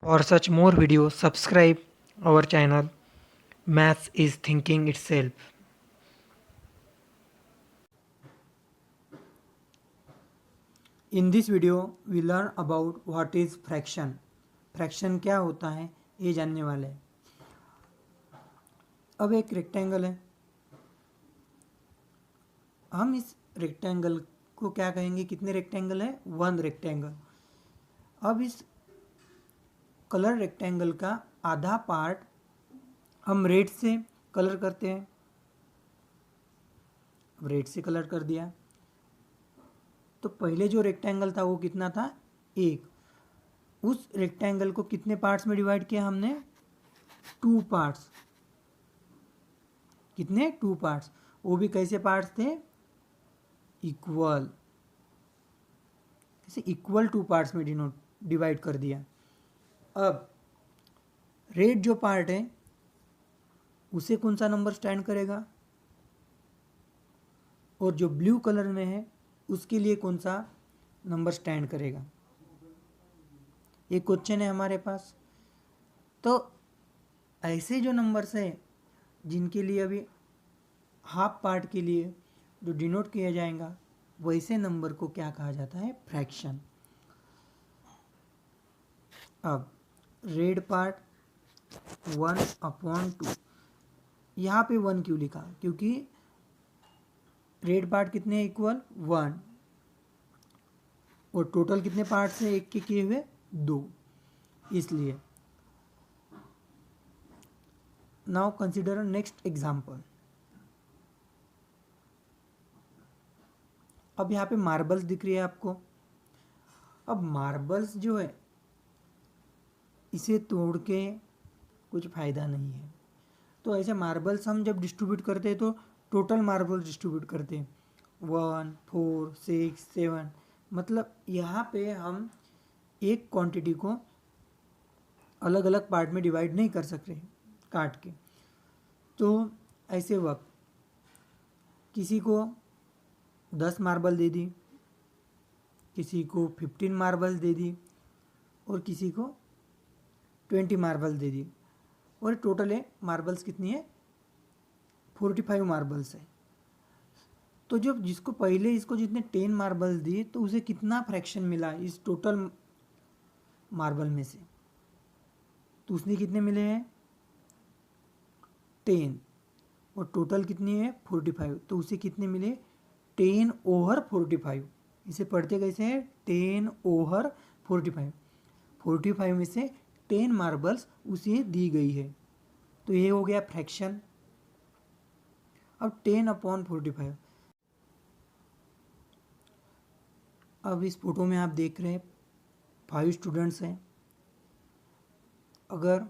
For such more videos, subscribe our channel. Maths is thinking itself. In this video, we learn about what is fraction. Fraction क्या होता है ये जानने वाले हैं। अब एक रेक्टेंगल है, हम इस रेक्टेंगल को क्या कहेंगे, कितने रेक्टेंगल है, वन रेक्टेंगल। अब इस कलर रेक्टेंगल का आधा पार्ट हम रेड से कलर करते हैं। अब रेड से कलर कर दिया तो पहले जो रेक्टेंगल था वो कितना था, एक। उस रेक्टेंगल को कितने पार्ट्स में डिवाइड किया हमने, टू पार्ट्स। कितने, टू पार्ट्स। वो भी कैसे पार्ट्स थे, इक्वल। जैसे इक्वल टू पार्ट्स में डिवाइड कर दिया। अब रेड जो पार्ट है उसे कौन सा नंबर स्टैंड करेगा, और जो ब्लू कलर में है उसके लिए कौन सा नंबर स्टैंड करेगा। एक क्वेश्चन है हमारे पास। तो ऐसे जो नंबर्स हैं जिनके लिए अभी हाफ पार्ट के लिए जो डिनोट किया जाएगा, वैसे नंबर को क्या कहा जाता है, फ्रैक्शन। अब रेड पार्ट 1/2, यहाँ पे 1 क्यों लिखा, क्योंकि रेड पार्ट कितने इक्वल, 1, और टोटल कितने पार्ट्स हैं एक के किए हुए, 2, इसलिए। Now consider next example. अब यहाँ पे मार्बल्स दिख रही है आपको। अब मार्बल्स जो है इसे तोड़ के कुछ फ़ायदा नहीं है, तो ऐसे मार्बल्स हम जब डिस्ट्रीब्यूट करते हैं तो टोटल मार्बल डिस्ट्रीब्यूट करते हैं, 1, 4, 6, 7। मतलब यहाँ पे हम एक क्वांटिटी को अलग अलग पार्ट में डिवाइड नहीं कर सकते काट के। तो ऐसे वक्त किसी को 10 मार्बल दे दी, किसी को 15 मार्बल दे दी, और किसी को 20 मार्बल दे दी, और टोटल है मार्बल्स कितनी है, 45 मार्बल्स है। तो जब जिसको पहले इसको जितने 10 मार्बल्स दिए तो उसे कितना फ्रैक्शन मिला इस टोटल मार्बल में से, तो उसने कितने मिले हैं, 10, और टोटल कितनी है, 45, तो उसे कितने मिले, 10/45। इसे पढ़ते कैसे हैं, 10/45। 45 में से 10 मार्बल्स उसे दी गई है, तो ये हो गया फ्रैक्शन। अब 10/45। अब इस फोटो में आप देख रहे हैं 5 स्टूडेंट्स हैं। अगर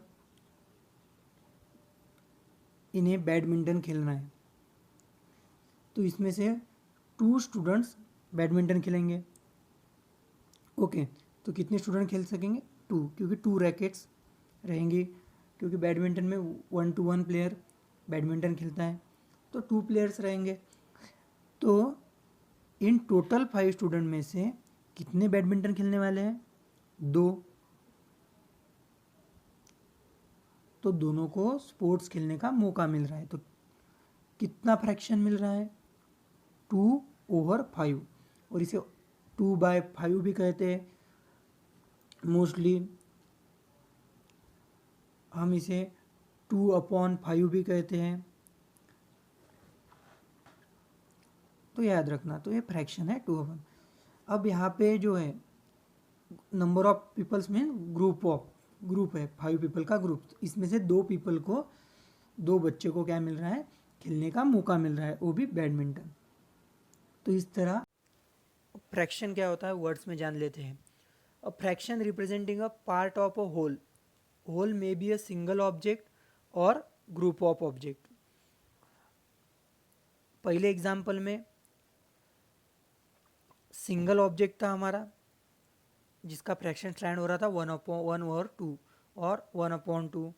इन्हें बैडमिंटन खेलना है तो इसमें से 2 स्टूडेंट्स बैडमिंटन खेलेंगे। ओके, तो कितने स्टूडेंट खेल सकेंगे, 2, क्योंकि 2 रैकेट्स रहेंगी, क्योंकि बैडमिंटन में 1-to-1 प्लेयर बैडमिंटन खेलता है, तो 2 प्लेयर्स रहेंगे। तो इन टोटल 5 स्टूडेंट में से कितने बैडमिंटन खेलने वाले हैं, 2। तो दोनों को स्पोर्ट्स खेलने का मौका मिल रहा है, तो कितना फ्रैक्शन मिल रहा है, 2/5। और इसे 2/5 भी कहते हैं। मोस्टली हम इसे 2/5 भी कहते हैं। तो याद रखना, तो ये फ्रैक्शन है 2/5। अब यहाँ पे जो है नंबर ऑफ पीपल्स में ग्रुप है, 5 पीपल का ग्रुप। इसमें से 2 पीपल को, 2 बच्चे को क्या मिल रहा है, खेलने का मौका मिल रहा है, वो भी बैडमिंटन। तो इस तरह फ्रैक्शन क्या होता है वर्ड्स में जान लेते हैं। A fraction representing a part of a whole. Whole में बी अ सिंगल ऑब्जेक्ट और ग्रुप ऑफ ऑब्जेक्ट। पहले एग्जाम्पल में सिंगल ऑब्जेक्ट था हमारा, जिसका फ्रैक्शन स्टैंड हो रहा था 1/2 और 1/2,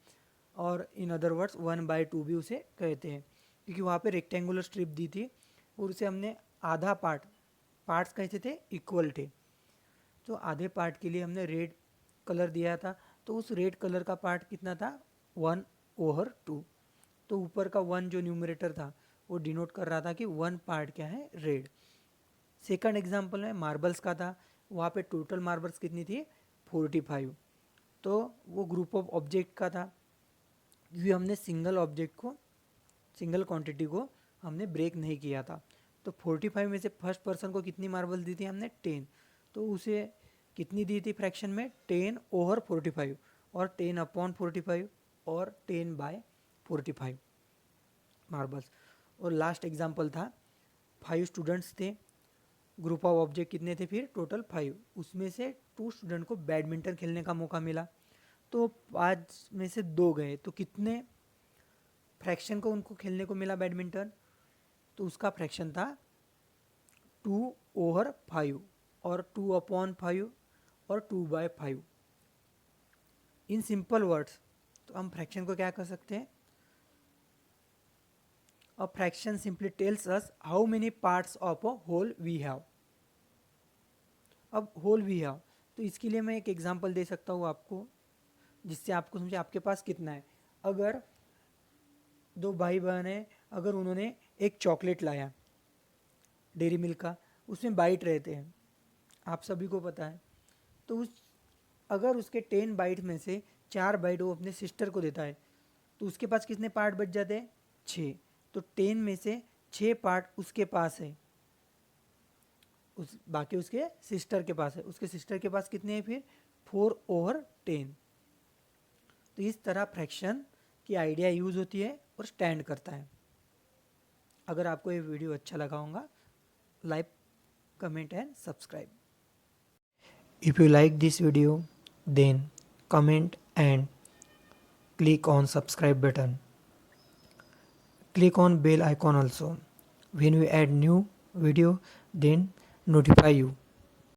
और इन अदर वर्ड्स 1/2 भी उसे कहते हैं, क्योंकि वहाँ पे रेक्टेंगुलर स्ट्रिप दी थी और उसे हमने आधा पार्ट्स कैसे थे, इक्वल थे। तो आधे पार्ट के लिए हमने रेड कलर दिया था, तो उस रेड कलर का पार्ट कितना था 1/2। तो ऊपर का 1 जो न्यूमरेटर था वो डिनोट कर रहा था कि 1 पार्ट क्या है रेड। सेकंड एग्जांपल में मार्बल्स का था, वहाँ पे टोटल मार्बल्स कितनी थी 45। तो वो ग्रुप ऑफ ऑब्जेक्ट का था, क्योंकि हमने सिंगल क्वांटिटी को हमने ब्रेक नहीं किया था। तो 45 में से फर्स्ट पर्सन को कितनी मार्बल दी थी हमने 10। तो उसे कितनी दी थी फ्रैक्शन में 10/45 और 10/45 और 10/45 मार्बल्स। और लास्ट एग्जांपल था 5 स्टूडेंट्स थे, ग्रुप ऑफ ऑब्जेक्ट कितने थे फिर टोटल 5, उसमें से 2 स्टूडेंट को बैडमिंटन खेलने का मौका मिला। तो 5 में से 2 गए, तो कितने फ्रैक्शन को उनको खेलने को मिला बैडमिंटन, तो उसका फ्रैक्शन था 2/5 और 2/5 और 2/5। इन सिंपल वर्ड्स तो हम फ्रैक्शन को क्या कर सकते हैं, a fraction simply tells us how many parts of a whole we have. अब होल वी हैव, तो इसके लिए मैं एक एग्जांपल दे सकता हूँ आपको, जिससे आपको समझे आपके पास कितना है। अगर 2 भाई बहन हैं, अगर उन्होंने एक चॉकलेट लाया डेयरी मिल्क का, उसमें बाइट रहते हैं, आप सभी को पता है। तो अगर उसके 10 बाइट में से 4 बाइट वो अपने सिस्टर को देता है, तो उसके पास कितने पार्ट बच जाते हैं 6। तो 10 में से 6 पार्ट उसके पास है, बाकी उसके सिस्टर के पास है। उसके सिस्टर के पास कितने हैं फिर 4/10। तो इस तरह फ्रैक्शन की आइडिया यूज होती है और स्टैंड करता है। अगर आपको ये वीडियो अच्छा लगा होगा, like, comment and subscribe. If you like this video, then comment and click on subscribe button. Click on bell icon also. When we add new video, then notify you.